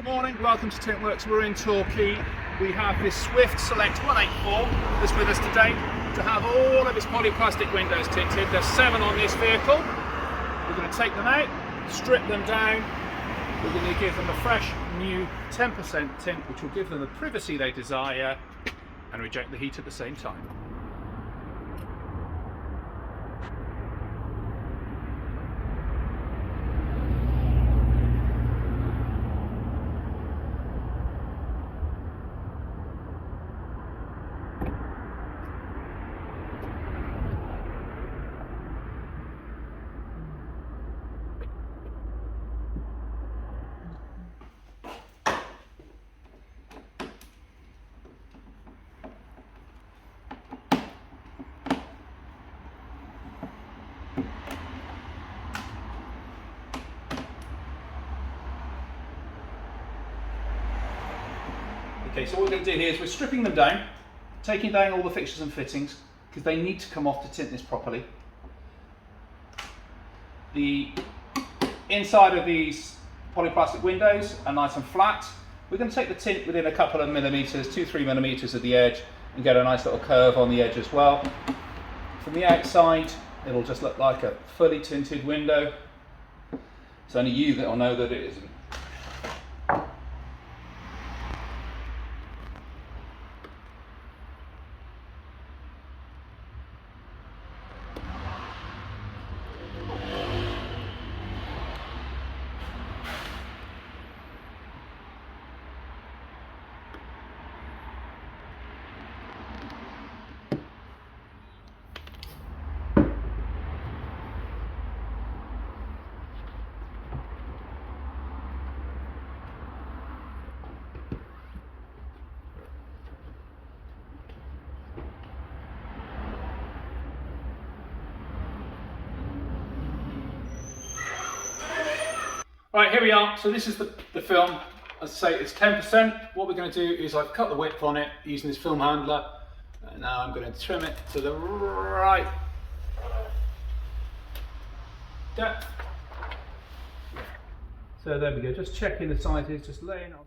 Good morning, welcome to Tint Works. We're in Torquay. We have this Swift Select 184 that's with us today to have all of its polyplastic windows tinted. There's 7 on this vehicle. We're going to take them out, strip them down. We're going to give them a fresh new 10% tint, which will give them the privacy they desire and reject the heat at the same time. Okay, so what we're going to do here is we're stripping them down, taking down all the fixtures and fittings because they need to come off to tint this properly. The inside of these polyplastic windows are nice and flat. We're going to take the tint within a couple of millimetres, 2-3 millimetres of the edge, and get a nice little curve on the edge as well. From the outside, it'll just look like a fully tinted window. It's only you that will know that it isn't. Right, here we are. So this is the film. As I say, it's 10%. What we're going to do is I've cut the width on it using this film handler. And now I'm going to trim it to the right depth. So there we go. Just checking the sizes, just laying on.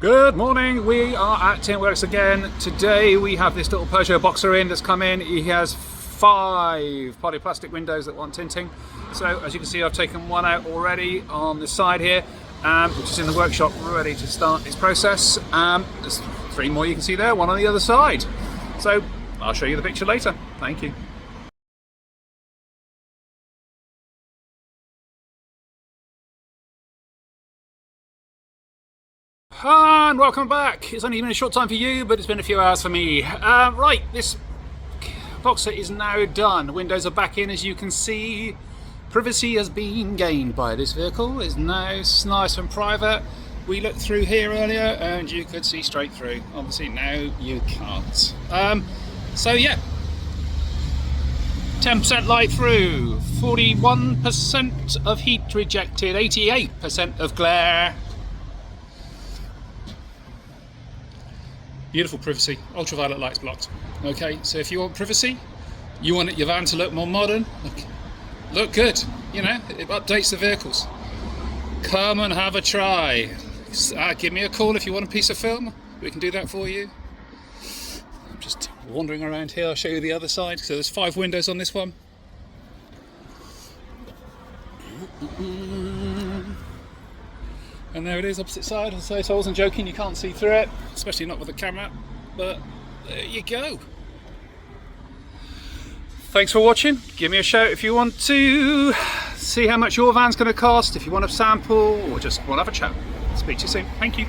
Good morning, we are at Tint again. Today we have this little Peugeot Boxer in that's come in. He has 5 polyplastic windows that want tinting. So as you can see, I've taken one out already on the side here, which is in the workshop ready to start its process. There's 3 more you can see there, one on the other side. So I'll show you the picture later. Thank you. And welcome back. It's only been a short time for you, but it's been a few hours for me. Right, this Boxer is now done. Windows are back in, as you can see. Privacy has been gained by this vehicle. It's now nice and private. We looked through here earlier and you could see straight through. Obviously now you can't. So yeah, 10% light through, 41% of heat rejected, 88% of glare. Beautiful privacy, ultraviolet lights blocked. Okay, so if you want privacy, you want your van to look more modern, look good, you know, it updates the vehicles. Come and have a try. Give me a call if you want a piece of film, we can do that for you. I'm just wandering around here, I'll show you the other side. So there's 5 windows on this one. And there it is, opposite side. As I wasn't joking, you can't see through it, especially not with the camera, but there you go. Thanks for watching. Give me a shout if you want to see how much your van's going to cost, if you want a sample, or just want to have a chat. Speak to you soon. Thank you.